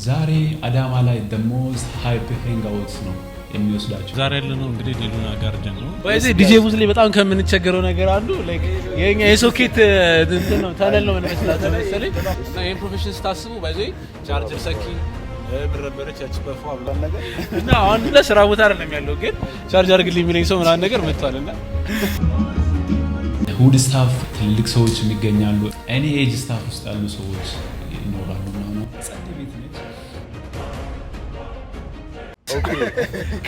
ዛሬ አዳማ ላይ ደሞዝ ሃይፕ ሄንጋውት ነው የሚወስዳቸው። ዛሬ ያለነው እንግዲህ ሌሉና ጋርደን ነው። በዚህ ዲጄ ቡዝ ላይ በጣም ከምንቸገረው ነገር አንዱ ላይክ የኛ የሶኬት እንትን ነው ታነል ነው መስላቸው መሰለኝ። እና ይሄን ፕሮፌሽን ስታስቡ በዚህ ቻርጀር ሰኪ ብረበረች ያቺ በፏ ብላን ነገር እና አሁን ለስራ ቦታ አይደለም ያለው ግን ቻርጅ አድርግልኝ የሚለኝ ሰው ምናምን ነገር መጥቷልና ሁድ ስታፍ ትልቅ ሰዎች የሚገኛሉ። እኔ ኤጅ ስታፍ ውስጥ ያሉ ሰዎች ይኖራሉ ነው ጸጥ ቤት ነች። ኦኬ